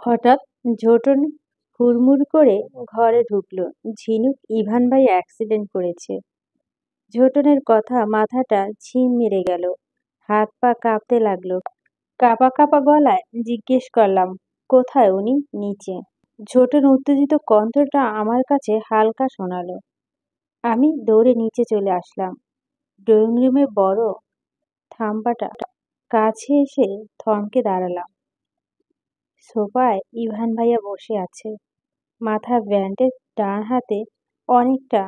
হঠাৎ ঝোটন হুড়মুড় করে ঘরে ঢুকলো। ঝিনুক, ইভান ভাই অ্যাক্সিডেন্ট করেছে। ঝোটনের কথা মাথাটা ঝিম মেরে গেল। হাত পা কাঁপতে লাগলো। কাঁপা কাঁপা গলায় জিজ্ঞেস করলাম, কোথায় উনি? নিচে। ঝোটন উত্তেজিত কণ্ঠটা আমার কাছে হালকা শোনালো। আমি দৌড়ে নিচে চলে আসলাম। ড্রয়িং রুমে বড় থাম্বাটা কাছে এসে থমকে দাঁড়ালাম। সোফায় ইভান ভাইয়া বসে আছে। মাথার ব্যান্ডেজ, ডান হাতে অনেকটা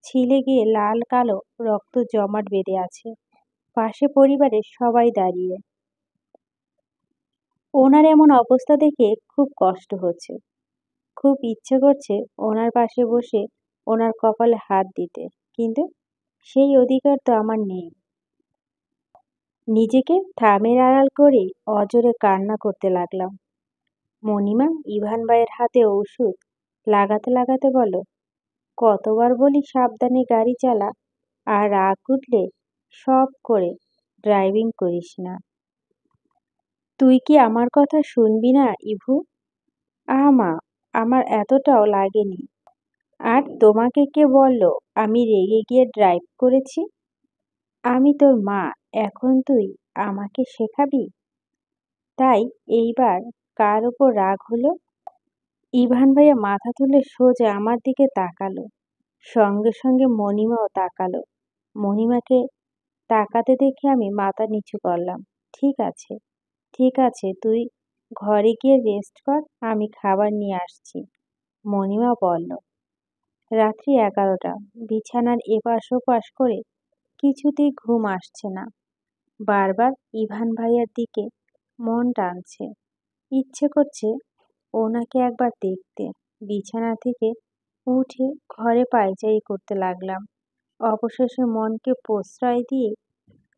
ছিলে গিয়ে লাল কালো রক্ত জমাট বেঁধে আছে। পাশে পরিবারের সবাই দাঁড়িয়ে। ওনার এমন অবস্থা দেখে খুব কষ্ট হচ্ছে। খুব ইচ্ছে করছে ওনার পাশে বসে ওনার কপালে হাত দিতে, কিন্তু সেই অধিকার তো আমার নেই। নিজেকে থামের আড়াল করে অজোরে কান্না করতে লাগলাম। মণিমা ইভান ভাইয়ের হাতে ওষুধ লাগাতে লাগাতে বলল, কতবার বলি সাবধানে গাড়ি চালা, আর রাগ উঠলে সব করে ড্রাইভিং করিস না। তুই কি আমার কথা শুনবি না ইভু? মা, আমার এতটাও লাগেনি। আর তোমাকে কে বলল আমি রেগে গিয়ে ড্রাইভ করেছি? আমি তোর মা, এখন তুই আমাকে শেখাবি? তাই এইবার কার ওপর রাগ হলো? ইভান ভাইয়া মাথা তুলে সোজা আমার দিকে তাকালো। সঙ্গে সঙ্গে মণিমাও তাকালো। মণিমাকে তাকাতে দেখে আমি মাথা নিচু করলাম। ঠিক আছে, ঠিক আছে, তুই ঘরে গিয়ে রেস্ট কর, আমি খাবার নিয়ে আসছি, মণিমা বলল। রাত্রি 11টা। বিছানার এপাশ ওপাশ করে কিছুতেই ঘুম আসছে না। বারবার ইভান ভাইয়ার দিকে মন টানছে। ইচ্ছে করছে ওনাকে একবার দেখতে। বিছানা থেকে উঠে ঘরে পায়চারি করতে লাগলাম। অবশেষে মনকে প্রশ্রয় দিয়ে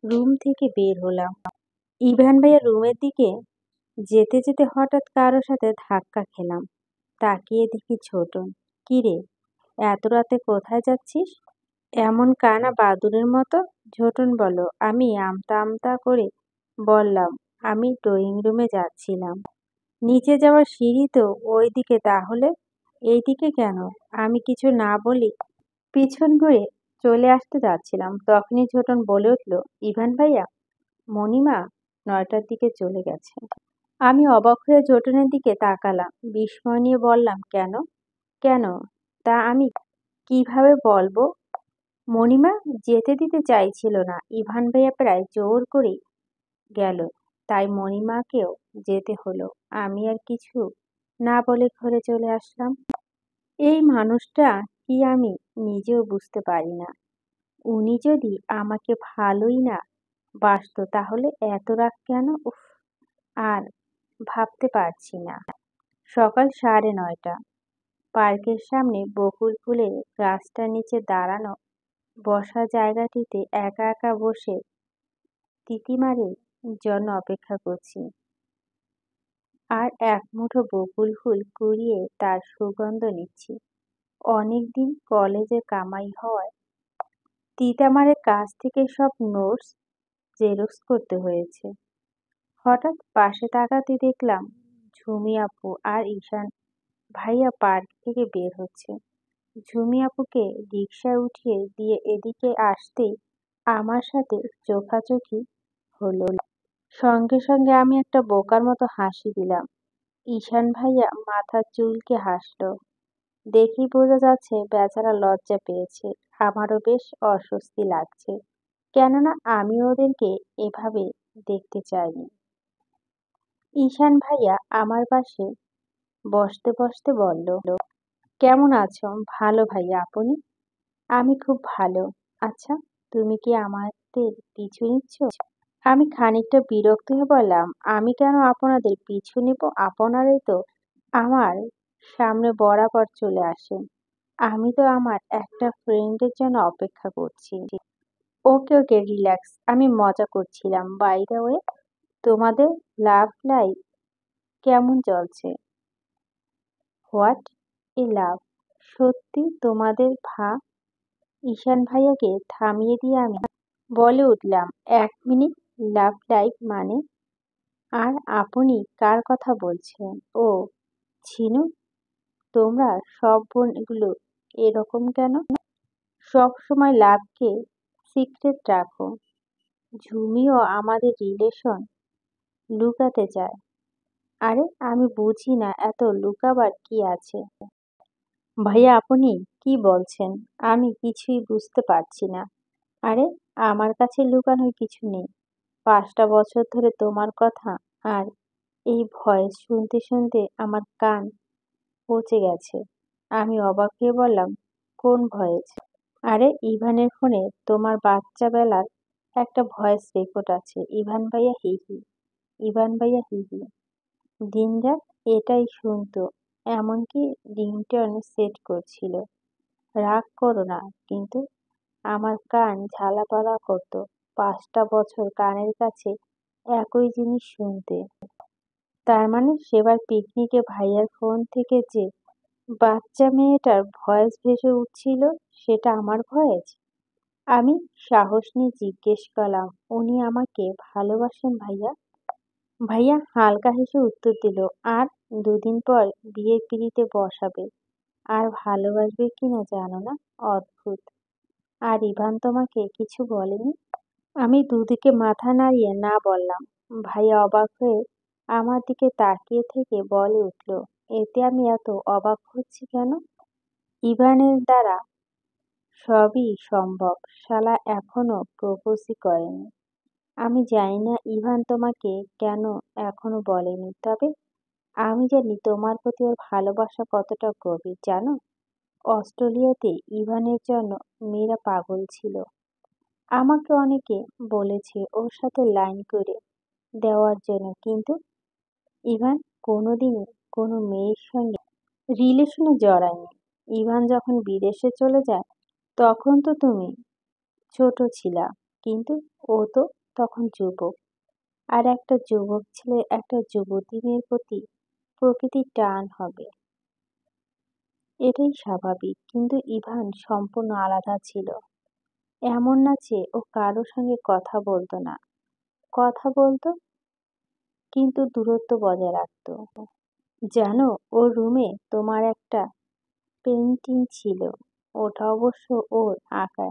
রুম থেকে বের হলাম। ইভান ভাইয়া রুমের দিকে যেতে যেতে হঠাৎ কারো সাথে ধাক্কা খেলাম। তাকিয়ে দেখি ছোটন। কিরে, এত রাতে কোথায় যাচ্ছিস? এমন কানা বাদুড়ের মতো? ছোটন বলল। আমি আমতা আমতা করে বললাম, আমি ড্রয়িং রুমে যাচ্ছিলাম। নিচে যাওয়ার সিঁড়ি তো ওই দিকে, তাহলে এইদিকে কেন? আমি কিছু না বলি পিছন ঘুরে চলে আসতে যাচ্ছিলাম, তখনই ছোটন বলে উঠল, ইভান ভাইয়া, মণিমা 9টার দিকে চলে গেছে। আমি অবাক হয়ে ছোটনের দিকে তাকালাম। বিস্ময় নিয়ে বললাম, কেন? কেন তা আমি কিভাবে বলবো? মণিমা যেতে দিতে চাইছিল না। ইভান ভাইয়া প্রায় জোর করে গেল, তাই মণিমাকেও যেতে হলো। আমি আর কিছু না বলে ঘরে চলে আসলাম। এই মানুষটা কি আমি নিজেও বুঝতে পারি না। উনি যদি আমাকে ভালোই না বাসতো তাহলে এত রাগ কেন? উফ, আর ভাবতে পারছি না। সকাল 9:30। পার্কের সামনে বকুল ফুলের গাছটার নিচে দাঁড়ানো বসার জায়গাটিতে একা একা বসে তিতিমারের জন্য অপেক্ষা করছি। আর এক মুঠো বকুল ফুল কুড়িয়ে তার সুগন্ধ নিচ্ছি। অনেকদিন কলেজে কামাই হওয়ায় তিতামারের কাছ থেকে সব নোটস জেরক্স করতে হয়েছে। হঠাৎ পাশে তাকাতে দেখলাম ঝুমি আপু আর ঈশান ভাইয়া পার্ক থেকে বের হচ্ছে। ঝুমি আপুকে রিকশায় উঠিয়ে দিয়ে এদিকে আসতেই আমার সাথে চোখাচোখি হলো। সঙ্গে সঙ্গে আমি একটা বোকার মতো হাসি দিলাম। ঈশান ভাইয়া মাথা চুলকে হাসলো। দেখেই বোঝা যাচ্ছে বেচারা লজ্জা পেয়েছে। আমারও বেশ অস্বস্তি লাগছে, কেননা আমি ওদেরকে এভাবে দেখতে চাইনি। ঈশান ভাইয়া আমার পাশে বসতে বসতে বলল, কেমন আছো? ভালো ভাইয়া, আপনি? আমি খুব ভালো। আচ্ছা, তুমি কি আমাদের পিছু নিচ্ছ? আমি খানিকটা বিরক্ত হয়ে বললাম, আমি কেন আপনাদের পিছু নিব? আপনারাই তো আমার সামনে বরাবর চলে আসেন। আমি তো আমার একটা ফ্রেন্ডের জন্য অপেক্ষা করছি। ওকে ওকে, রিল্যাক্স, আমি মজা করছিলাম। বাই দ্য ওয়ে, তোমাদের লাভ লাইফ কেমন চলছে? হোয়াট এ লাভ? সত্যি তোমাদের ঈশান ভাইয়াকে থামিয়ে দিয়ে আমি বলে উঠলাম, 1 মিনিট, লাভ লাইফ মানে? আর আপনি কার কথা বলছেন? ও ঝিনুক, তোমরা সব বোনগুলো এরকম কেন? সব সময় লাভকে সিক্রেট রাখো। ঝুমিও আমাদের রিলেশন লুকাতে চায়। আরে আমি বুঝি না এত লুকাবার কি আছে। ভাইয়া আপনি কি বলছেন? আমি কিছুই বুঝতে পারছি না। আরে আমার কাছে লুকানোর কিছু নেই। 5টা বছর ধরে তোমার কথা আর এই ভয়েস শুনতে শুনতে আমার কান পচে গেছে। আমি অবাক হয়ে বললাম, কোন ভয়েস? আরে ইভানের ফোনে তোমার বাচ্চা বেলার একটা ভয়েস রেকর্ড আছে। ইভান ভাইয়া হি হি, ইভান ভাইয়া হি হি। দিনরাত এটাই শুনতো, এমনকি রিংটোন সেট করছিল। রাগ করো না, কিন্তু আমার কান ঝালাপালা করতো 5টা বছর কানের কাছে একই জিনিস শুনতে। তার মানে সেবার পিকনিকে ভাইয়ার ফোন থেকে যে বাচ্চা মেয়েটার ভয়েস ভেসে উঠছিল সেটা আমার ভয়েস? আমি সাহস নিয়ে জিজ্ঞেস করলাম, উনি আমাকে ভালোবাসেন ভাইয়া? ভাইয়া হালকা হেসে উত্তর দিল, আর 2 দিন পর বিয়ের পিঁড়িতে বসাবে। আর ভালোবাসবে কিনা জানো না? অদ্ভুত। আর ইভান তোমাকে কিছু বলেনি? আমি দুদিকে মাথা নাড়িয়ে না বললাম। ভাইয়া অবাক হয়ে আমার দিকে তাকিয়ে থেকে বলে উঠল, এতে আমি এত অবাক হচ্ছি কেন? ইভানের দ্বারা সবই সম্ভব। শালা এখনো প্রপোজই করেনি। আমি জানি না ইভান তোমাকে কেন এখনো বলেনি, তবে আমি জানি তোমার প্রতি ওর ভালোবাসা কতটা গভীর, জানো? অস্ট্রেলিয়াতে ইভানের জন্য মেয়েরা পাগল ছিল। আমাকে অনেকে বলেছে ওর সাথে লাইন করে দেওয়ার জন্য, কিন্তু ইভান কোনোদিনই কোনো মেয়ের সঙ্গে রিলেশনে জড়ায়নি। ইভান যখন বিদেশে চলে যায় তখন তো তুমি ছোট ছিলা, কিন্তু ও তো তখন যুবক। আর একটা যুবক ছেলে একটা যুবতী মেয়ের প্রতি প্রকৃতির টান হবে, এটাই স্বাভাবিক। কিন্তু ইভান সম্পূর্ণ আলাদা ছিল। এমন না যে ও কারো সঙ্গে কথা বলতো না, কথা বলতো, কিন্তু দূরত্ব বজায় রাখতো। জানো, ওর রুমে তোমার একটা পেন্টিং ছিল, ওটা অবশ্য ওর আঁকা।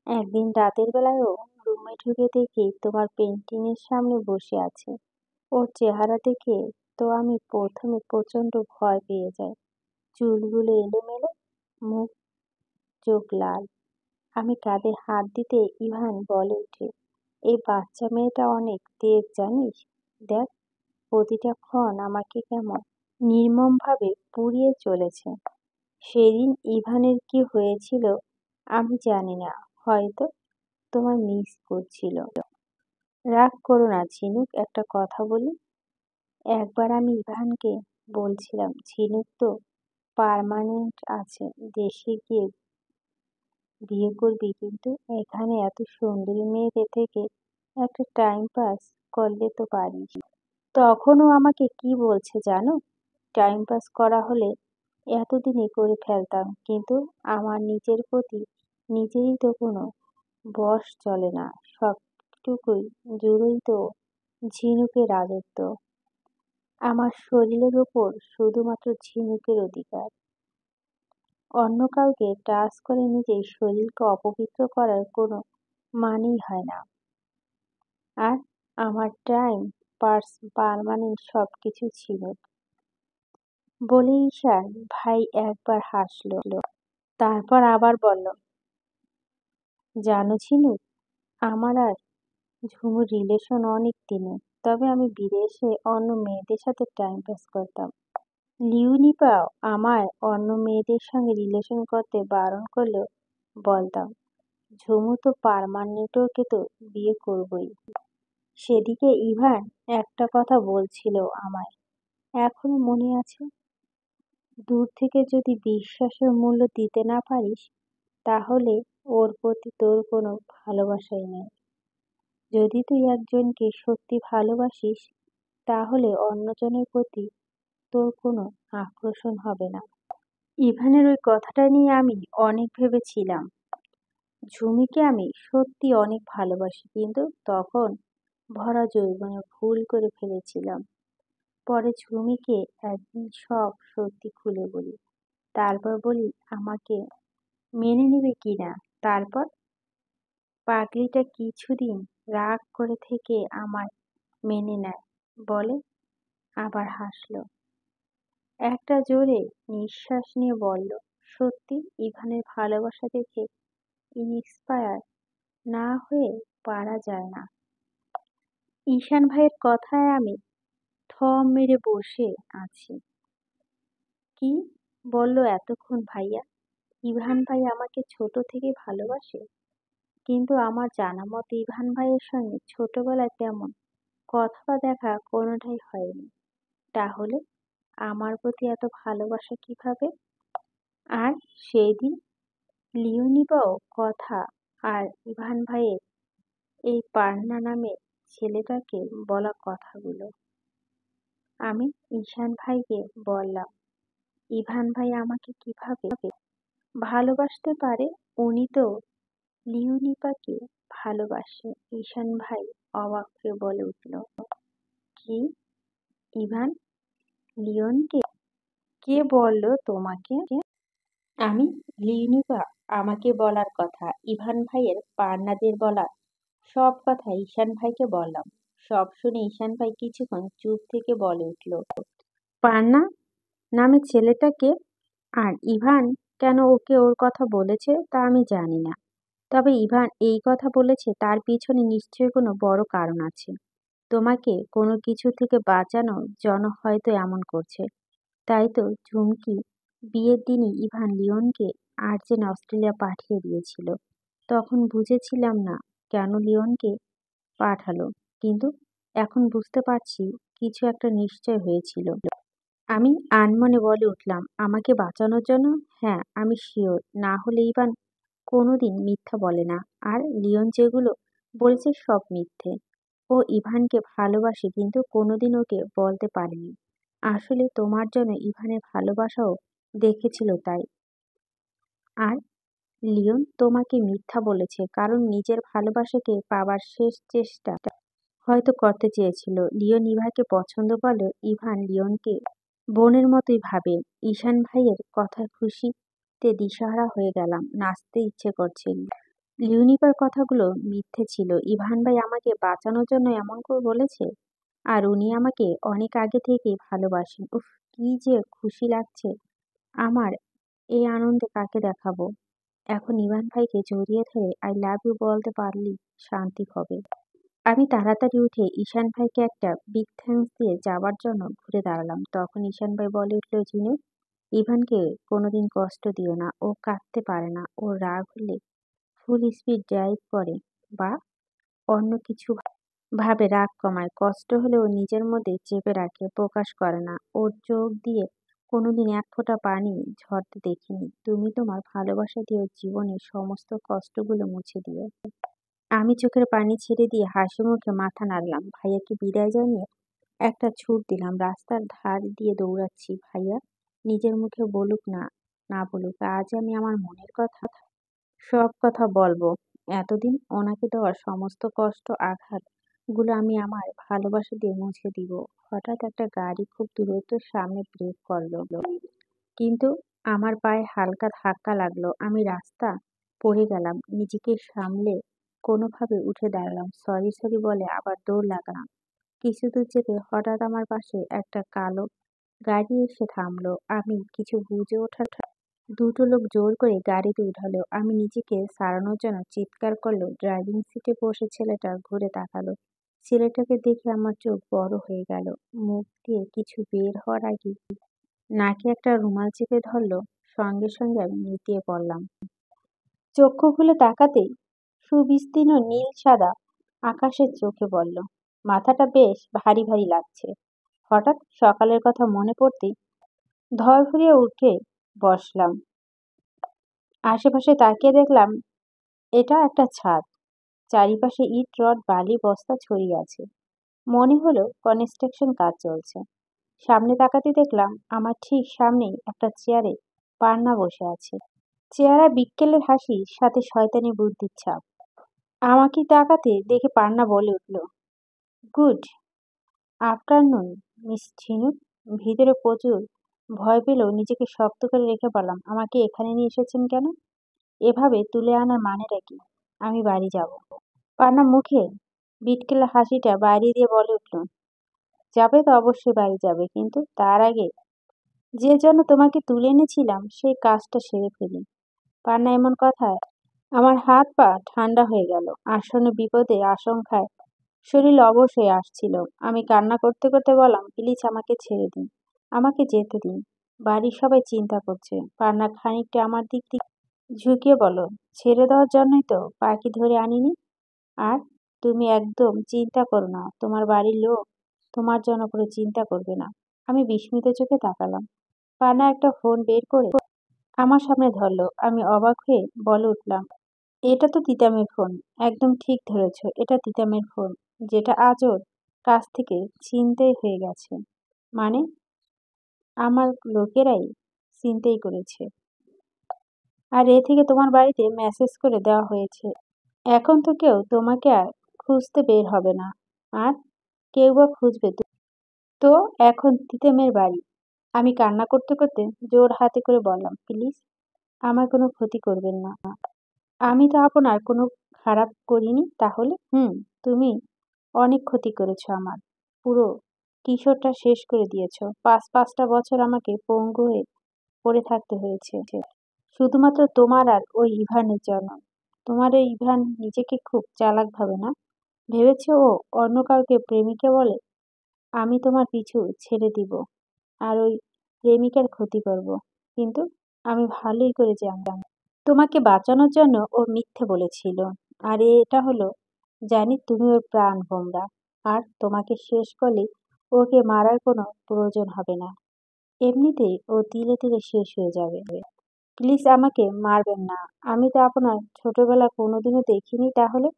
একদিন রাতের বেলায় ও রুমে ঢুকে দেখি তোমার পেন্টিং এর সামনে বসে আছে। ওর চেহারা দেখে তো আমি প্রথমে প্রচন্ড ভয় পেয়ে যাই। চুলগুলো এলোমেলো, মুখ চোখ লাল। আমি কাঁধে হাত দিতে ইভান বলে উঠে, এই বাচ্চা মেয়েটা অনেক তেজ জানিস? দেখ প্রতিটা ক্ষণ আমাকে কেমন নির্মমভাবে পুড়িয়ে চলেছে। সেদিন ইভানের কি হয়েছিল আমি জানি না, হয়তো তোমায় মিস করছিল। রাগ করো না ঝিনুক, একটা কথা বলি। একবার আমি ইভানকে বলছিলাম, ঝিনুক তো পার্মানেন্ট আছে, দেশে গিয়ে বিয়ে করবি, কিন্তু এখানে এত সুন্দরী মেয়েদের থেকে একটা টাইম পাস করলে তো পারিস। তখনও আমাকে কি বলছে জানো? টাইম পাস করা হলে এতদিনে করে ফেলতাম, কিন্তু আমার নিজের প্রতি নিজেরই তো কোনো বশ চলে না। সবটুকুই জুড়েই তো ঝিনুকের রাজত্ব। আমার শরীরের ওপর শুধুমাত্র ঝিনুকের অধিকার। অন্য কাউকে টাচ করে নিজের শরীরকে অপবিত্র করার কোনো মানেই হয় না। আর আমার টাইম পার্স পার্মানেন্ট সবকিছু ছিল বলে ঈশান ভাই একবার হাসলো, তারপর আবার বলল, জানো ঝিনুক, আমার আর ঝুমুর রিলেশন অনেক দিনের, তবে আমি বিদেশে অন্য মেয়েদের সাথে টাইম পাস করতাম। লিওনিপাও আমায় অন্য মেয়েদের সঙ্গে রিলেশন করতে বারণ করলেও বলতাম, ঝুমু তো পার্মানেন্ট, ওকে তো বিয়ে করবই। সেদিকে ইভান একটা কথা বলছিল আমায়, এখনো মনে আছে, দূর থেকে যদি বিশ্বাসের মূল্য দিতে না পারিস তাহলে ওর প্রতি তোর কোনো ভালোবাসাই নেই। যদি তুই একজনকে সত্যি ভালোবাসিস তাহলে অন্যজনের প্রতি তোর কোনো আকর্ষণ হবে না। ইভানের ওই কথাটা নিয়ে আমি অনেক ভেবেছিলাম। ঝুমিকে আমি সত্যি অনেক ভালোবাসি, কিন্তু তখন ভরা যৌবনে ভুল করে ফেলেছিলাম। পরে ঝুমিকে একদিন সব সত্যি খুলে বলি। তারপর বলি আমাকে মেনে নেবে কিনা। তারপর পাগলিটা কিছুদিন রাগ করে থেকে আমায় মেনে নেয় বলে, আবার হাসলো। একটা জোরে নিঃশ্বাস নিয়ে বলল, সত্যি ইভানের ভালোবাসা দেখে ইন্সপায়ার না হয়ে পারা যায় না। ঈশান ভাইয়ের কথায় আমি থম মেরে বসে আছি। কি বলল এতক্ষণ ভাইয়া? ইভান ভাই আমাকে ছোট থেকে ভালোবাসে? কিন্তু আমার জানা মতে ইভান ভাইয়ের সঙ্গে ছোটবেলায় তেমন কথা বা দেখা কোনোটাই হয়নি। তাহলে আমার প্রতি এত ভালোবাসা কিভাবে? আর সেই দিন লিওনিবাও কথা আর ইভান ভাইয়ের এই পান্না নামের ছেলেটাকে বলা কথাগুলো আমি ঈশান ভাইকে বললাম, ইভান ভাই আমাকে কিভাবে ভালোবাসতে পারে? উনি তো লিওনিপাকে ভালোবাসে। ঈশান ভাই অবাক হয়ে বলে উঠল, কি? ইভান লিওনকে? কে বলল তোমাকে? আমি লিওনিপা আমাকে বলার কথা ইভান ভাইয়ের পান্নাদের বলা সব কথা ঈশান ভাইকে বললাম। সব শুনে ঈশান ভাই কিছুক্ষণ চুপ থেকে বলে উঠল, পান্না নামে ছেলেটাকে? আর ইভান কেন ওকে ওর কথা বলেছে তা আমি জানি না। তবে ইভান এই কথা বলেছে তার পিছনে নিশ্চয়ই কোনো বড় কারণ আছে। তোমাকে কোনো কিছু থেকে বাঁচানোর জন্য হয়তো এমন করছে। তাই তো ঝুমকি বিয়ের দিনই ইভান লিওনকে আর্জেন্ট অস্ট্রেলিয়া পাঠিয়ে দিয়েছিল। তখন বুঝেছিলাম না কেন লিওনকে পাঠালো, কিন্তু এখন বুঝতে পারছি কিছু একটা নিশ্চয় হয়েছিল। আমি আনমনে বলে উঠলাম, আমাকে বাঁচানোর জন্য? হ্যাঁ, আমি শিওর। না হলে ইভান কোনোদিন মিথ্যা বলে না। আর লিওন যেগুলো বলেছে সব মিথ্যে। ও ইভানকে ভালোবাসে কিন্তু কোনোদিন ওকে বলতে পারেনি। আসলে তোমার জন্য ইভানের ভালোবাসাও দেখেছিল তাই। আর লিওন তোমাকে মিথ্যা বলেছে কারণ নিজের ভালোবাসাকে পাবার শেষ চেষ্টা হয়তো করতে চেয়েছিল। লিওন ইভাকে পছন্দ করলেও ইভান লিওনকে বোনের মতোই ভাবে। ঈশান ভাইয়ের কথায় খুশিতে দিশাহারা হয়ে গেলাম। নাচতে ইচ্ছে করছে। লিওনিপার কথাগুলো মিথ্যে ছিল। ইভান ভাই আমাকে বাঁচানোর জন্য এমন করে বলেছে। আর উনি আমাকে অনেক আগে থেকেই ভালোবাসেন। উফ, কি যে খুশি লাগছে আমার। এই আনন্দ কাকে দেখাবো? এখন ইভান ভাইকে জড়িয়ে ধরে আই লাভ ইউ বলতে পারলেই শান্তি হবে। আমি তাড়াতাড়ি উঠে ঈশান ভাইকে একটা বিগ থ্যাঙ্কস দিয়ে যাবার জন্য ঘুরে দাঁড়ালাম। তখন ঈশান ভাই বলে উঠল, ঝিনু, ইভানকে কোনোদিন কষ্ট দিও না। ও কাঁদতে পারে না। ও রাগ হলে ফুল স্পিড ড্রাইভ করে বা অন্য কিছু ভাবে রাগ কমায়। কষ্ট হলে ও নিজের মধ্যে চেপে রাখে, প্রকাশ করে না। ওর চোখ দিয়ে কোনোদিন এক ফোঁটা পানি ঝরতে দেখিনি। তুমি তোমার ভালোবাসা দিয়ে ওর জীবনের সমস্ত কষ্টগুলো মুছে দিও। আমি চোখের পানি ছেড়ে দিয়ে হাসি মুখে মাথা নাড়লাম। ভাইয়াকে বিদায় জানিয়ে একটা ছুট দিলাম। রাস্তার ধার দিয়ে দৌড়াচ্ছি। ভাইয়া নিজের মুখে বলুক না না বলুক, আজ আমি আমার মনের কথা সব কথা বলবো। এতদিন ওনাকে দেওয়া সমস্ত কষ্ট আঘাত গুলো আমি আমার ভালোবাসা দিয়ে মুছে দিব। হঠাৎ একটা গাড়ি খুব দ্রুত সামনে ব্রেক করলো, কিন্তু আমার পায়ে হালকা ধাক্কা লাগলো। আমি রাস্তা পড়ে গেলাম। নিজেকে সামলে কোনোভাবে উঠে দাঁড়ালাম। সরি সরি বলে আবার দৌড় লাগালাম। কিছু দূর যেতে হঠাৎ আমার পাশে একটা কালো গাড়ি এসে থামলো। আমি কিছু বুঝে ওঠার দুটো লোক জোর করে গাড়িতে উঠালো। আমি নিজেকে সারানোর জন্য চিৎকার করলো। ড্রাইভিং সিটে বসে ছেলেটা ঘুরে তাকালো। ছেলেটাকে দেখে আমার চোখ বড় হয়ে গেল। মুখ দিয়ে কিছু বের হওয়ার আগে নাকে একটা রুমাল চেপে ধরলো। সঙ্গে সঙ্গে আমি নেতিয়ে পড়লাম। চক্ষু খুলে তাকাতেই সুবিস্তীর্ণ নীল সাদা আকাশের চোখে পড়ল। মাথাটা বেশ ভারী ভারী লাগছে। হঠাৎ সকালের কথা মনে পড়তেই ধড়ফড়িয়ে উঠে বসলাম। আশেপাশে তাকিয়ে দেখলাম এটা একটা ছাদ। চারিপাশে ইট রড বালি বস্তা ছড়িয়ে আছে। মনে হলো কনস্ট্রাকশন কাজ চলছে। সামনে তাকাতে দেখলাম আমার ঠিক সামনেই একটা চেয়ারে পান্না বসে আছে। চেহারা বিক্কেলের হাসির সাথে শয়তানি বুদ্ধির ছাপ। আমাকে তাকাতে দেখে পান্না বলে উঠল, গুড আফটারনুন, মিস ঝিনুক। ভিতরে প্রচুর ভয় পেলেও নিজেকে শক্ত করে রেখে বললাম, আমাকে এখানে নিয়ে এসেছেন কেন? এভাবে তুলে আনার মানেটা কি? আমি বাড়ি যাব। পান্না মুখে বিটকেলা হাসিটা বাইরে দিয়ে বলে উঠল, যাবে তো অবশ্যই বাড়ি যাবে, কিন্তু তার আগে যে জন্য তোমাকে তুলে এনেছিলাম সেই কাজটা সেরে ফেলি। পান্না এমন কথায় আমার হাত পা ঠান্ডা হয়ে গেল। আসন্ন বিপদে আশঙ্কায় শরীর অবশ হয়ে আসছিল। আমি কান্না করতে করতে বললাম, প্লিজ আমাকে ছেড়ে দিন, আমাকে যেতে দিন, বাড়ির সবাই চিন্তা করছে। পান্না খানিকটা আমার দিক থেকে ঝুঁকিয়ে বলো, ছেড়ে দেওয়ার জন্যই তো পাখি ধরে আনিনি। আর তুমি একদম চিন্তা করো না, তোমার বাড়ির লোক তোমার জন্য কোনো চিন্তা করবে না। আমি বিস্মিত চোখে তাকালাম। পানা একটা ফোন বের করে আমার সামনে ধরলো। আমি অবাক হয়ে বলে উঠলাম, এটা তো তিতামের ফোন। একদম ঠিক ধরেছ, এটা তিতামের ফোন, যেটা আজ ওর কাছ থেকে ছিনতাই হয়ে গেছে। মানে আমার লোকেরাই ছিনতাই করেছে, আর এ থেকে তোমার বাড়িতে মেসেজ করে দেওয়া হয়েছে। এখন তো কেউ তোমাকে আর খুঁজতে বের হবে না। আর কেউ বা খুঁজবে তো এখন তিতেমের বাড়ি। আমি কান্না করতে করতে জোর হাতে করে বললাম, প্লিজ আমার কোনো ক্ষতি করবেন না। আমি তো আপনার কোনো খারাপ করিনি। তাহলে তুমি অনেক ক্ষতি করেছো আমার। পুরো কিশোরটা শেষ করে দিয়েছো। পাঁচটা বছর আমাকে পঙ্গু হয়ে পড়ে থাকতে হয়েছে শুধুমাত্র তোমার আর ওই ইভানের জন্য। তোমার ওই ইভান নিজেকে খুব চালাক ভাবে না? ভেবেছে ও অন্য কাউকে প্রেমিকা বলে আমি তোমার পিছু ছেড়ে দিব আর ওই প্রেমিকার ক্ষতি করব। কিন্তু আমি ভালোই করে জানতাম তোমাকে বাঁচানোর জন্য ও মিথ্যে বলেছিল। আর এটা হলো, জানি তুমি ওর প্রাণ ভোমরা। আর তোমাকে শেষ করলে ওকে মারার কোনো প্রয়োজন হবে না। এমনিতেই ও তিলে তিলে শেষ হয়ে যাবে। প্লিজ আমাকে মারবেন না। আমি তো আপনার ছোটবেলা কোনোদিনও দেখিনি। তাহলে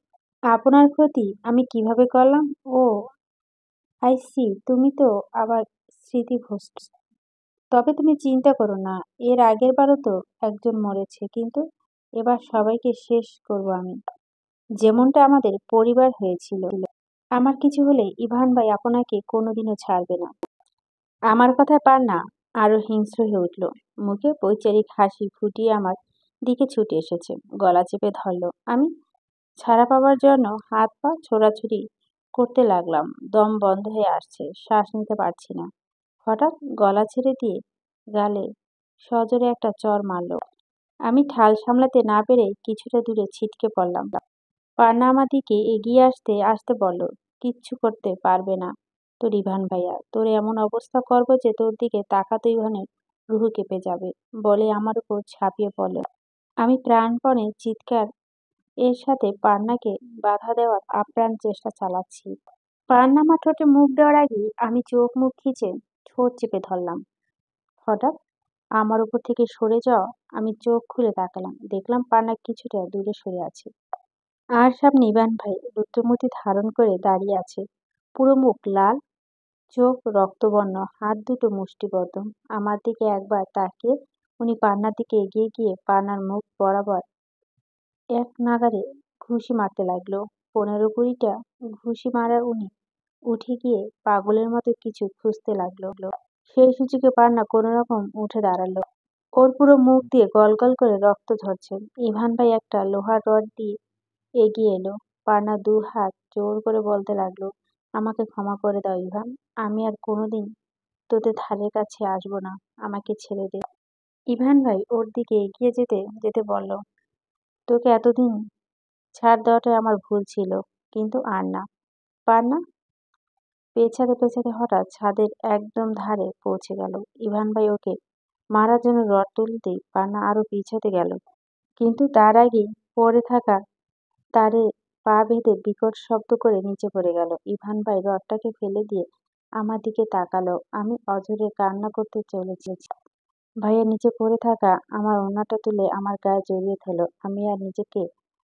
আপনার ক্ষতি আমি কিভাবে করলাম? ও আই সি, তুমি তো আবার স্মৃতিভ্রষ্ট। তবে তুমি চিন্তা করো না, এর আগের বারও তো একজন মরেছে, কিন্তু এবার সবাইকে শেষ করব আমি, যেমনটা আমাদের পরিবার হয়েছিল। আমার কিছু হলে ইভান ভাই আপনাকে কোনোদিনও ছাড়বে না। আমার কথায় পান্না আরো হিংস্র হয়ে উঠল। মুখে বৈচারিক হাসি ফুটিয়ে আমার দিকে ছুটে এসেছে, গলা চেপে ধরলো। আমি ছাড়া পাবার জন্য হাত পা ছোড়াছুড়ি করতে লাগলাম। দম বন্ধ হয়ে আসছে, শ্বাস নিতে পারছি না। হঠাৎ গলা ছেড়ে দিয়ে গালে সজোরে একটা চড় মারলো। আমি ঠাল সামলাতে না পেরে কিছুটা দূরে ছিটকে পড়লাম। পান্না আমার দিকে এগিয়ে আসতে আসতে বলল, কিচ্ছু করতে পারবে না তোর ইভান ভাইয়া। তোর এমন অবস্থা করবো যে তোর দিকে তাকাতো ইভানের রুহু কেঁপে যাবে, বলে আমার উপর ঝাঁপিয়ে পড়ল। আমি প্রাণপণে চিৎকার এর সাথে পান্নাকে বাধা দেওয়ার আপ্রাণ চেষ্টা চালাচ্ছি। পান্না আমার ঠোঁটে মুখ দেওয়ার আগেই আমি চোখ মুখ খিচে ঠোঁট চেপে ধরলাম। হঠাৎ আমার উপর থেকে সরে যাওয়া আমি চোখ খুলে তাকালাম। দেখলাম পান্না কিছুটা দূরে সরে আছে। আর সামনে ইভান ভাই রুদ্রমূর্তি ধারণ করে দাঁড়িয়ে আছে, পুরো মুখ লাল, চোখ রক্তবর্ণ, হাত দুটো মুষ্টিবদ্ধ। আমার দিকে একবার তাকিয়ে উনি পান্নার দিকে এগিয়ে গিয়ে পান্নার মুখ বরাবর এক নাগাড়ে ঘুষি মারতে লাগলো। 15-20টা ঘুষি মারার উনি উঠে গিয়ে পাগলের মতো কিছু খুঁজতে লাগলো। সেই সুযোগে পান্না কোনো রকম উঠে দাঁড়ালো। ওর পুরো মুখ দিয়ে গলগল করে রক্ত ঝরছে। ইভান ভাই একটা লোহার রড দিয়ে এগিয়ে এলো। পান্না দু হাত জোর করে বলতে লাগলো, আমাকে ক্ষমা করে দাও ইভান। আমি আর কোনোদিন তোদের ধারে কাছে আসবো না। আমাকে ছেড়ে দে। ইভান ভাই ওর দিকে এগিয়ে যেতে যেতে বলল, তোকে এতদিন ছাড় দেওয়াটাই আমার ভুল ছিল, কিন্তু আর না। পান্না পেছাতে পেছাতে হঠাৎ ছাদের একদম ধারে পৌঁছে গেল। ইভান ভাই ওকে মারার জন্য রড তুলতেই পান্না আরো পিছাতে গেল, কিন্তু তার আগেই পড়ে থাকা তারে পা বেঁধে বিকট শব্দ করে নিচে পড়ে গেল। ইভান ভাই রডটাকে ফেলে দিয়ে আমার দিকে তাকালো। আমি অঝরে কান্না করতে চলেছি। ভাইয়া নিচে পড়ে থাকা আমার ওড়নাটা তুলে আমার গায়ে জড়িয়ে ধরল। আমি আর নিজেকে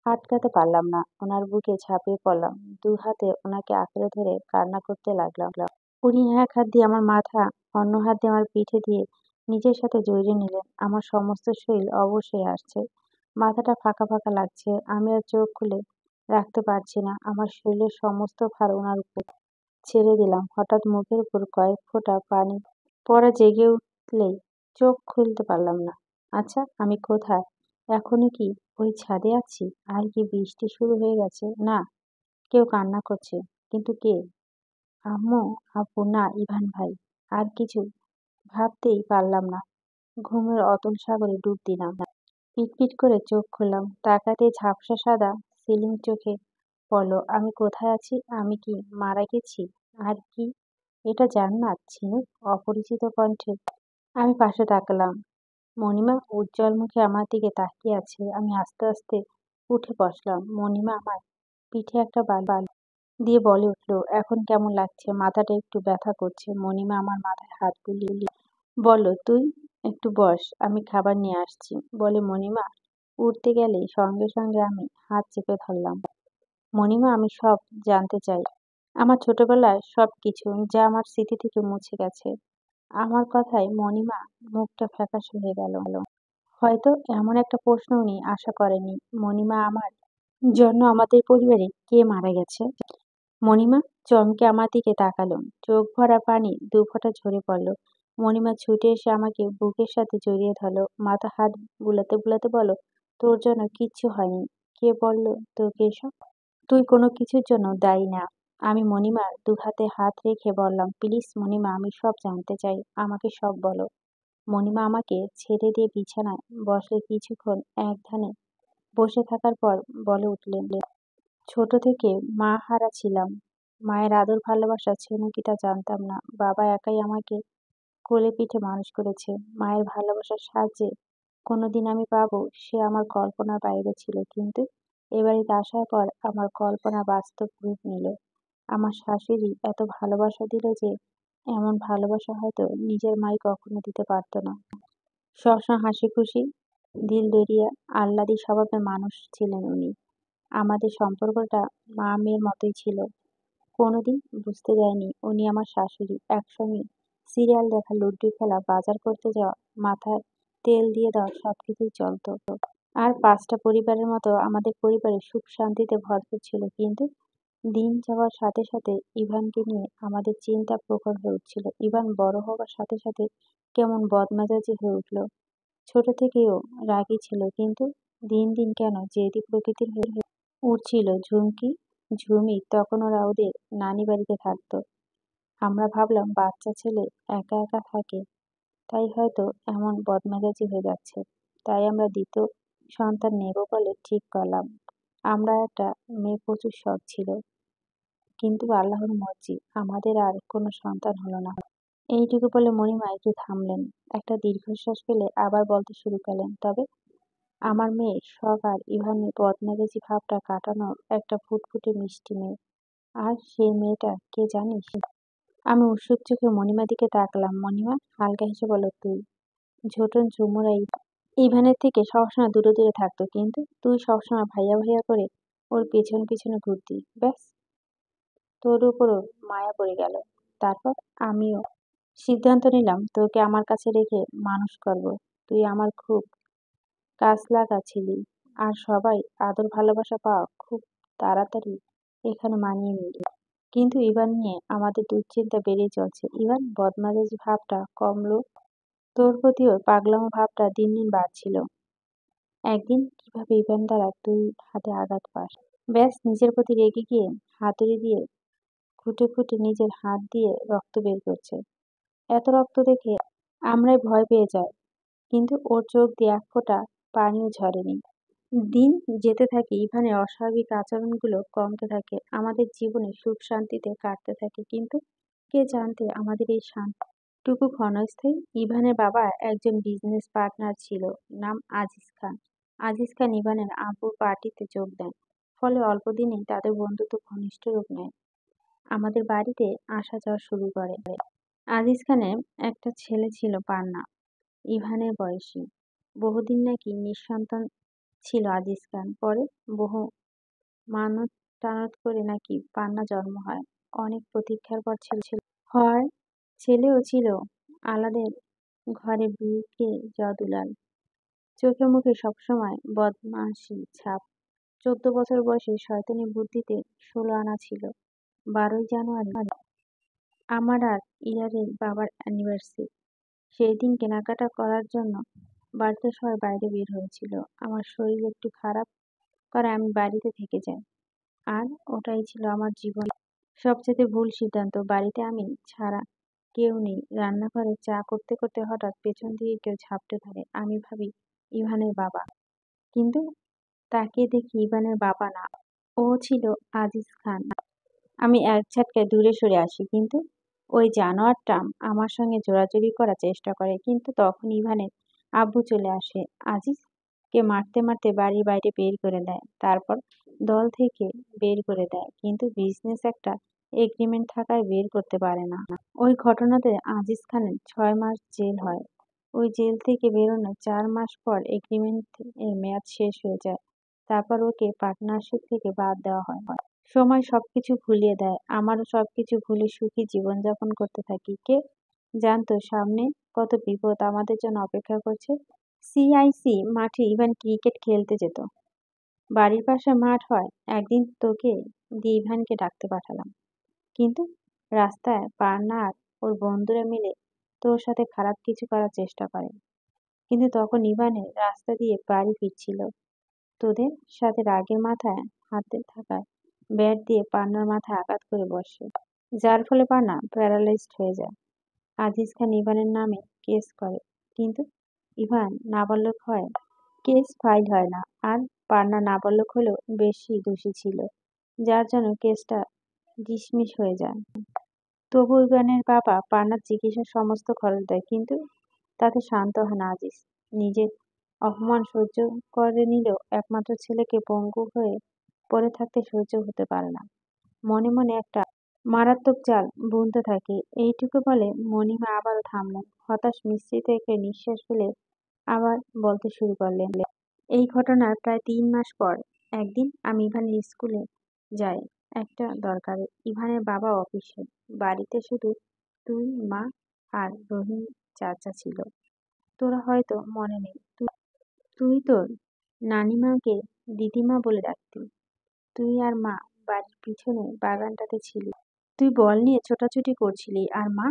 আটকাতে পারলাম না, ওনার বুকে ঝাঁপিয়ে পড়লাম। দু হাতে ওনাকে আঁকড়ে ধরে কান্না করতে লাগলাম। উনি এক হাত দিয়ে আমার মাথা, অন্য হাত দিয়ে আমার পিঠে দিয়ে নিজের সাথে জড়িয়ে নিলেন। আমার সমস্ত শরীর অবশ হয়ে আসছে, মাথাটা ফাঁকা ফাঁকা লাগছে। আমি আর চোখ খুলে রাখতে পারছি না। আমার শরীরের সমস্ত ভার ওনার উপর। ছেড়ে দিলাম। হঠাৎ মুখের উপর কয়েক ফোঁটা পানি পড়া জেগে উঠলেই চোখ খুলতে পারলাম না। আচ্ছা, আমি কোথায়? এখনো কি ওই ছাদে আছি? আর কি বৃষ্টি শুরু হয়ে গেছে? না, কেউ কান্না করছে। কিন্তু কে? আম্মু, আব্বু, না ইভান ভাই। আর কিছু ভাবতেই পারলাম না। ঘুমের অতল সাগরে ডুব দিলাম। পিটপিট করে চোখ খুললাম। তাকাতেই ঝাপসা সাদা সিলিং চোখে পড়ল। আমি কোথায় আছি? আমি কি মারা গেছি? আর কি এটা জান্নাত? ঝিনুক? অপরিচিত কণ্ঠে আমি পাশে তাকালাম। মণিমা উজ্জ্বল মুখে আমার দিকে তাকিয়ে আছে। আমি আস্তে আস্তে উঠে বসলাম। মণিমা আমার পিঠে একটা বাল দিয়ে বলে উঠল, এখন কেমন লাগছে? মাথাটা একটু ব্যথা করছে। মণিমা আমার মাথায় হাত বুলিয়ে বলল, তুই একটু বস, আমি খাবার নিয়ে আসছি। বলে মণিমা উঠতে গেলে সঙ্গে সঙ্গে আমি হাত চেপে ধরলাম। মণিমা, আমি সব জানতে চাই। আমার ছোটবেলার সবকিছু, যা আমার স্মৃতি থেকে মুছে গেছে। আমার কথায় মণিমা মুখটা ফ্যাকাশে হয়ে গেল। হয়তো এমন একটা প্রশ্ন উনি আশা করেননি। মণিমা, আমার জন্য আমাদের পরিবারে কে মারা গেছে? মণিমা চমকে আমার দিকে তাকালো। চোখ ভরা পানি দু ফোঁটা ঝরে পড়ল। মণিমা ছুটে এসে আমাকে বুকের সাথে জড়িয়ে ধরল। মাথা হাত বুলাতে বুলাতে বলল, তোর জন্য কিচ্ছু হয়নি। কে বলল তোকে এসব? তুই কোনো কিছুর জন্য দায়ী না। আমি মণিমার দুহাতে হাত রেখে বললাম, প্লিজ মণিমা, আমি সব জানতে চাই, আমাকে সব বলো। মণিমা আমাকে ছেড়ে দিয়ে বিছানায় বসলে কিছুক্ষণ এক ধ্যানে বসে থাকার পর বলে উঠলেন, ছোট থেকে মা হারা ছিলাম। মায়ের আদর ভালোবাসা ছিল কিটা জানতাম না। বাবা একাই আমাকে কোলে পিঠে মানুষ করেছে। মায়ের ভালোবাসার সাহায্যে কোনোদিন আমি পাবো, সে আমার কল্পনার বাইরে ছিল। কিন্তু এ বাড়িতে আসার পর আমার কল্পনা বাস্তব রূপ নিল। আমার শাশুড়ি এত ভালোবাসা দিল যে এমন ভালোবাসা হয়তো নিজের মাই কখনো দিতে পারতো না। সবসময় হাসি খুশি, দিল দরিয়া, আহ্লাদি স্বভাবের মানুষ ছিলেন উনি। আমাদের সম্পর্কটা মা মেয়ের মতোই ছিল। কোনোদিন বুঝতে দেয়নি উনি আমার শাশুড়ি। একসঙ্গে সিরিয়াল দেখা, লুডু খেলা, বাজার করতে যাওয়া, মাথায় তেল দিয়ে দেওয়া সবকিছুই চলতো। আর পাঁচটা পরিবারের মতো আমাদের পরিবারে সুখ শান্তিতে ভরপুর ছিল। কিন্তু দিন যাওয়ার সাথে সাথে ইভানকে নিয়ে আমাদের চিন্তা প্রখর হয়ে উঠছিল। ইভান বড় হওয়ার সাথে সাথে কেমন বদমেজাজি হয়ে উঠল। ছোট থেকেও রাগী ছিল, কিন্তু দিন দিন কেন জেদি প্রকৃতির হয়ে উঠছিল। ঝুমকি, ঝুমি তখন ওরা ওদের নানি বাড়িতে থাকতো। আমরা ভাবলাম বাচ্চা ছেলে একা একা থাকে, তাই হয়তো এমন বদমেজাজি হয়ে যাচ্ছে। তাই আমরা দ্বিতীয় সন্তান নেব বলে ঠিক করলাম। আমরা একটা মেয়ে, প্রচুর শখ ছিল, কিন্তু আল্লাহর মর্জি আমাদের আর কোনো সন্তান হলো না। এইটুকু বলে মণিমা একটু থামলেন। একটা দীর্ঘশ্বাস ফেলে আবার বলতে শুরু করলেন, তবে আমার মেয়ে শখ আর ইভানের বদমেজাজি ভাবটা কাটানোর একটা ফুটফুটে মিষ্টি মেয়ে। আর সেই মেয়েটা কে জানিস? আমি উৎসুক চোখে মণিমার দিকে তাকালাম। মণিমা হালকা হেসে বলল, তুই। ঝোটন ঝুমুরা ইভানের থেকে সবসময় দূরে দূরে থাকতো, কিন্তু তুই সবসময় ভাইয়া ভাইয়া করে ওর পেছনে পেছনে ঘুরতি। ব্যাস, তোর উপর ওর মায়া পড়ে গেল। তারপর আমিও সিদ্ধান্ত নিলাম তোকে আমার কাছে রেখে মানুষ করব। তুই আমার খুব কাছ লাগা ছিলি, আর সবাই আদর ভালোবাসা পাওয়া খুব তাড়াতাড়ি এখানে মানিয়ে নিলি। কিন্তু ইভান নিয়ে আমাদের দুশ্চিন্তা বেড়েই চলছে। ইভান বদমেজাজি ভাবটা কমলো, তোর প্রতি ওর পাগলামো ভাবটা দিন দিন বাড়ছিল। একদিন কিভাবে ইভেন্ট দ্বারা তুই হাতে আঘাত পাস, ব্যাস নিজের প্রতি রেগে গিয়ে হাতুড়ি দিয়ে খুঁটে খুঁটে নিজের হাত দিয়ে রক্ত বের করছে। এত রক্ত দেখে আমরাই ভয় পেয়ে যাই, কিন্তু ওর চোখ দিয়ে এক ফোঁটা পানিও ঝরেনি। দিন যেতে থাকে, ইভানের অস্বাভাবিক আচরণগুলো কমতে থাকে, আমাদের জীবনে সুখ শান্তিতে কাটতে থাকে। কিন্তু কে জানতে আমাদের এই শান্তিটুকু ক্ষণস্থায়ী। ইভানের বাবা একজন বিজনেস পার্টনার ছিল, নাম আজিজ খান। আজিজ খান ইভানের আব্বুর পার্টিতে যোগ দেন, ফলে অল্প দিনেই তাদের বন্ধুত্ব ঘনিষ্ঠ রূপ নেয়। আমাদের বাড়িতে আসা যাওয়া শুরু করে। আজিজ খানের একটা ছেলে ছিল, পান্না, ইভানের বয়সী। বহুদিন নাকি নিঃসন্তান ছিল আজিজ খান। পরে বহু মানত টানত করে নাকি পান্না জন্ম হয়। অনেক প্রতীক্ষার পর ছেলে হয়। ছেলেও ছিল আলাদের ঘরে বুকে যদুলাল, চোখে মুখে সবসময় বদমাশি ছাপ। 14 বছর বয়সে শয়তানি বুদ্ধিতে 16 আনা ছিল। 12ই জানুয়ারি আমার আর ইরারের বাবার অ্যানিভার্সারি। সেই দিন কেনাকাটা করার জন্য বাড়িতে সবাই বাইরে বের হয়েছিল। আমার শরীর একটু খারাপ করে আমি বাড়িতে থেকে যাই। আর ওটাই ছিল আমার জীবনের সবচেয়ে ভুল সিদ্ধান্ত। বাড়িতে আমি ছাড়া কেউ নেই। রান্নাঘরে চা করতে করতে হঠাৎ পেছন থেকে কেউ ঝাপটে ধরে। আমি ভাবি ইভানের বাবা। কিন্তু তাকিয়ে দেখি ইভানের বাবা না, ও ছিল আজিজ খান। আমি এক ঝটকায় দূরে সরে আসি, কিন্তু ওই জানোয়ারটা আমার সঙ্গে জোরাজুরি করার চেষ্টা করে। কিন্তু তখন ইভানের আব্বু চলে আসে। আজিজকে মারতে মারতে বাড়ির বাইরে বের করে দেয়, তারপর দল থেকে বের করে দেয়। কিন্তু বিজনেস একটা এগ্রিমেন্ট থাকায় বের করতে পারে না। ওই ঘটনাতে আজিজ খানের 6 মাস জেল হয়। ওই জেল থেকে বেরোনোর 4 মাস পর এগ্রিমেন্ট এর মেয়াদ শেষ হয়ে যায়। তারপর ওকে পার্টনারশিপ থেকে বাদ দেওয়া হয়। সময় সবকিছু ভুলিয়ে দেয়। আমারও সবকিছু ভুলে সুখী জীবনযাপন করতে থাকি। কে জানতো সামনে কত বিপদ আমাদের জন্য অপেক্ষা করছে। সিআইসি মাঠে ইভান ক্রিকেট খেলতে যেত। বাড়ির পাশে মাঠ হয়। একদিন তোকে দিয়ে ইভানকে ডাকতে পাঠালাম, কিন্তু রাস্তায় পান্না আর ওর বন্ধুরা মিলে তোর সাথে খারাপ কিছু করার চেষ্টা করে। কিন্তু তখন ইভানের রাস্তা দিয়ে বাড়ি ফিরছিল। তোদের সাথে রাগের মাথায় হাতে থাকা ব্যাট দিয়ে পান্নার মাথায় আঘাত করে বসে, যার ফলে পান্না প্যারালাইজড হয়ে যায়। আজিজ খান ইভানের নামে কেস করে, কিন্তু ইভান নাবালক হয়। কেস ফাইল হয় না। আর পান্না নাবালক হলেও বেশি দোষী ছিল, যার জন্য কেসটা ডিসমিস হয়ে যায়। তবু ইভানের বাবা পান্নার চিকিৎসার সমস্ত খরচ দেয়, কিন্তু তাতে শান্ত হয় না আজিজ। নিজের অপমান সহ্য করে নিলেও একমাত্র ছেলেকে পঙ্গু হয়ে পড়ে থাকতে সহ্য হতে পারে না। মনে মনে একটা মারাত্মক চাল বুনতে থাকে। এইটুকু বলে মণিমা আবারও থামলেন। হতাশ মিশ্রিত একটা নিঃশ্বাস ফেলে আবার বলতে শুরু করলেন। এই ঘটনার প্রায় 3 মাস পর একদিন আমি ইভানের স্কুলে যাই একটা দরকারে। ইভানের বাবা অফিসে। বাড়িতে শুধু তুই, মা আর রহিম চাচা ছিল। তোরা হয়তো মনে নেই, তুই তোর নানিমাকে দিদিমা বলে ডাকতি। তুই আর মা বাড়ির পিছনে বাগানটাতে ছিলি। তুই বল নিয়ে ছোটাছুটি করছিলি, আর মা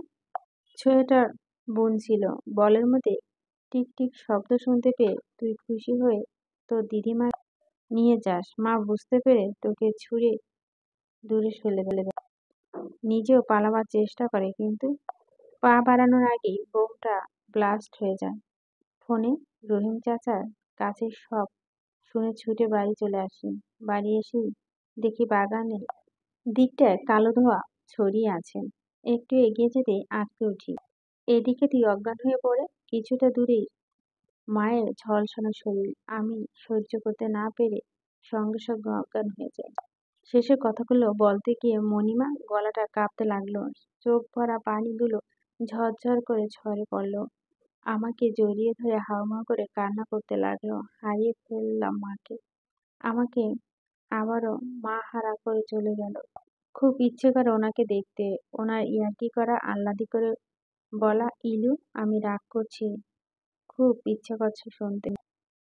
সোয়েটার বুনছিল। বলের মধ্যে টিক টিক শব্দ শুনতে পেয়ে তুই খুশি হয়ে তোর দিদিমা নিয়ে যাস। মা বুঝতে পেরে তোকে ছুঁড়ে দূরে ফেলে দেয়। নিজেও পালাবার চেষ্টা করে, কিন্তু পা বাড়ানোর আগেই বোমটা ব্লাস্ট হয়ে যায়। ফোনে রহিম চাচার কাছে সব শুনে ছুটে বাড়ি চলে আসি। বাড়ি এসেই দেখি বাগানের দিকটায় কালো ধোঁয়া ছড়িয়ে আছে। একটু এগিয়ে যেতেই আঁতকে উঠি। এদিকে তুই অজ্ঞান হয়ে পড়ে। কিছুটা দূরেই মায়ের ঝলসানো শরীর। আমি সহ্য করতে না পেরে সঙ্গে সঙ্গে অজ্ঞান হয়ে যাই। শেষের কথাগুলো বলতে গিয়ে মণিমা গলাটা কাঁপতে লাগলো। চোখ ভরা পানিগুলো ঝরঝর করে ঝরে পড়লো। আমাকে জড়িয়ে ধরে হাউমাউ করে কান্না করতে লাগলো। হারিয়ে ফেললাম মাকে। আমাকে আবারও মা হারা করে চলে গেল। খুব ইচ্ছে করে ওনাকে দেখতে, ওনার ইয়ার্কি করা, আহ্লাদি করে বলা, ইলু আমি রাগ করছি, খুব ইচ্ছে করছে শুনতে।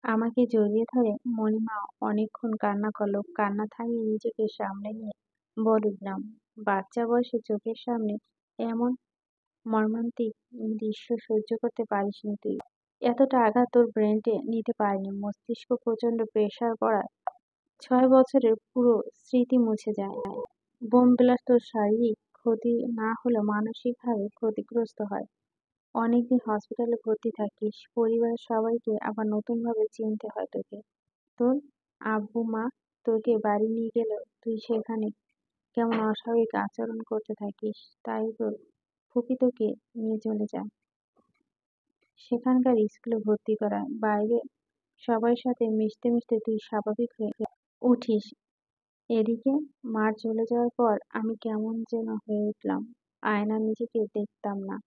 আমাকে জড়িয়ে ধরে মণিমা অনেকক্ষণ কান্না করলো। কান্না থামিয়ে নিজেকে সামলে নিয়ে বলে উঠলাম, বাচ্চা বয়সে চোখের সামনে এমন মর্মান্তিক দৃশ্য সহ্য করতে পারিসনি তুই। এতটা আঘাত তোর ব্রেনটে নিতে পারেনি। মস্তিষ্ক প্রচন্ড প্রেসার পড়ায় 6 বছরের পুরো স্মৃতি মুছে যায়। বোম ব্লাস্ট তোর শারীরিক ক্ষতি না হলেও মানসিকভাবে ক্ষতিগ্রস্ত হয়। অনেকদিন হসপিটালে ভর্তি থাকিস। পরিবারের সবাইকে আবার নতুনভাবে চিনতে হয় তোকে। তোর আব্বু মা তোকে বাড়ি নিয়ে গেলেও তুই সেখানে কেমন অস্বাভাবিক আচরণ করতে থাকিস। তাই তোর ফুপি তোকে নিয়ে চলে যায় সেখানকার স্কুলে ভর্তি করায়। বাইরে সবার সাথে মিশতে মিশতে তুই স্বাভাবিক হয়ে উঠিস। এদিকে মার চলে যাওয়ার পর আমি কেমন যেন হয়ে উঠলাম। আয়নায় নিজেকে দেখতাম না।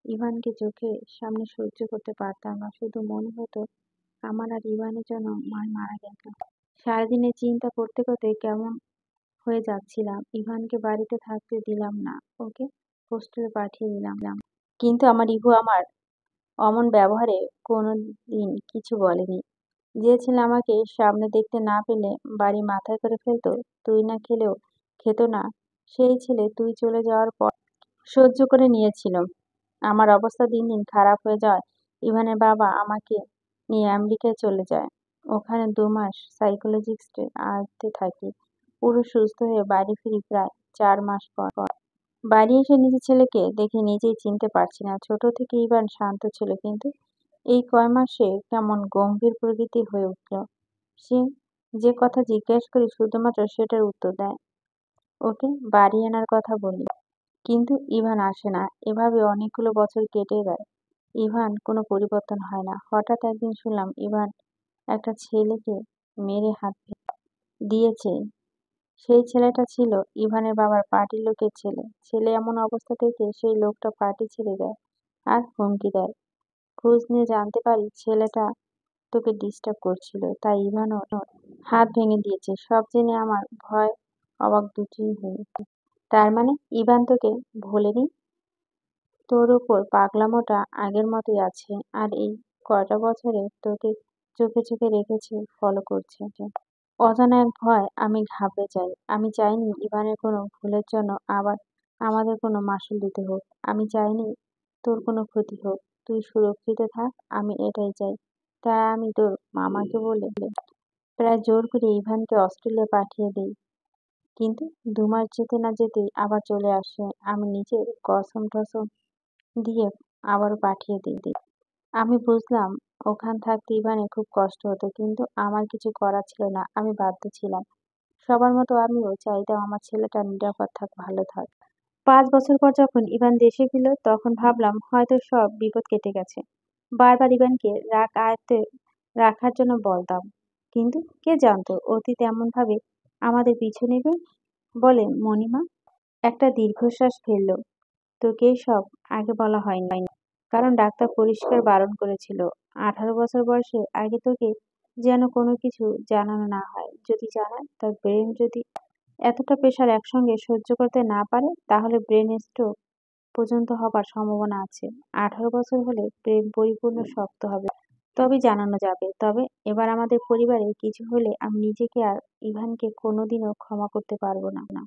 ইভানকে চোখের সামনে সহ্য করতে পারতাম না। শুধু মনে হতো আমার আর ইভানের জন্য মা মারা গেল। সারাদিনে চিন্তা করতে করতে কেমন হয়ে যাচ্ছিলাম। ইভানকে বাড়িতে থাকতে দিলাম না, ওকে হোস্টেলে পাঠিয়ে দিলাম। কিন্তু আমার ইভু আমার অমন ব্যবহারে কোনোদিন কিছু বলেনি। যে ছেলে আমাকে সামনে দেখতে না পেলে বাড়ি মাথায় করে ফেলতো, তুই না খেলেও খেত না, সেই ছেলে তুই চলে যাওয়ার পর সহ্য করে নিয়েছিল। আমার অবস্থা দিন দিন খারাপ হয়ে যাওয়ায় ইভানের বাবা আমাকে নিয়ে আমেরিকায় চলে যায়। ওখানে 2 মাস সাইকোলজিস্টের আয়ত্তে থাকি। পুরো সুস্থ হয়ে বাড়ি ফিরি প্রায় 4 মাস পর। বাড়ি এসে নিজের ছেলেকে দেখে নিজেই চিনতে পারছি না। ছোট থেকে ইভান শান্ত ছিল, কিন্তু এই কয় মাসে কেমন গম্ভীর প্রকৃতির হয়ে উঠল। সে যে কথা জিজ্ঞেস করি শুধুমাত্র সেটার উত্তর দেয়। ওকে বাড়ি আনার কথা বলি, কিন্তু ইভান আসে না। এভাবে অনেকগুলো বছর কেটে যায়। ইভান কোনো পরিবর্তন হয় না। হঠাৎ একদিন শুনলাম ইভান একটা ছেলেকে মেরে হাত ভেঙে দিয়েছে। সেই ছেলেটা ছিল ইভানের বাবার পার্টির লোকের ছেলে। ছেলে এমন অবস্থা থেকে সেই লোকটা পার্টি ছেড়ে দেয় আর হুমকি দেয়। খোঁজ নিয়ে জানতে পারি ছেলেটা তোকে ডিস্টার্ব করছিল, তাই ইভানও হাত ভেঙে দিয়েছে। সব জেনে আমার ভয় অবাক দুটোই হলো। তার মানে ইভান তোকে ভোলেনি? তোর ওপর পাগলামোটা আগের মতোই আছে, আর এই কয়টা বছরে তোকে চোখে চোখে রেখেছে, ফলো করছে। অজানা এক ভয়। আমি ঘাবড়ে যাই। আমি চাইনি ইভানের কোনো ভুলের জন্য আবার আমাদের কোনো মাসুল দিতে হোক। আমি চাইনি তোর কোনো ক্ষতি হোক। তুই সুরক্ষিত থাক, আমি এটাই চাই। তাই আমি তোর মামাকে বলে প্রায় জোর করে ইভানকে অস্ট্রেলিয়া পাঠিয়ে দেই। কিন্তু 2 মাস যেতে না যেতেই আবার চলে আসে। আমি নিজের কসম টসম দিয়ে আবারও পাঠিয়ে দিই। আমি বুঝলাম ওখানে থাকতে ইভানের খুব কষ্ট হতো, কিন্তু আমার কিছু করার ছিল না। আমি বাধ্য ছিলাম। সবার মতো আমিও চাইতাম আমার ছেলেটা নিরাপদ থাক, ভালো থাক। 5 বছর পর যখন ইভান দেশে ফিরল, তখন ভাবলাম হয়তো সব বিপদ কেটে গেছে। বারবার ইভানকে রাগ আয়ত্তে রাখার জন্য বলতাম, কিন্তু কে জানতো অতীত এমনভাবে আমাদের পিছু নেবে। বলে মণিমা একটা দীর্ঘশ্বাস ফেলল। তোকে এসব আগে বলা হয়নি, কারণ ডাক্তার পরিষ্কার বারণ করেছিল 18 বছর বয়সের আগে তোকে যেন কোনো কিছু জানানো না হয়। যদি জানায়, তার ব্রেন যদি এতটা প্রেশার একসঙ্গে সহ্য করতে না পারে, তাহলে ব্রেন স্ট্রোক পর্যন্ত হবার সম্ভাবনা আছে। 18 বছর হলে ব্রেন পরিপূর্ণ শক্ত হবে, তবেই জানানো যাবে। তবে এবার আমাদের পরিবারে কিছু হলে আমি নিজেকে আর ইভানকে কোনোদিনও ক্ষমা করতে পারবো না।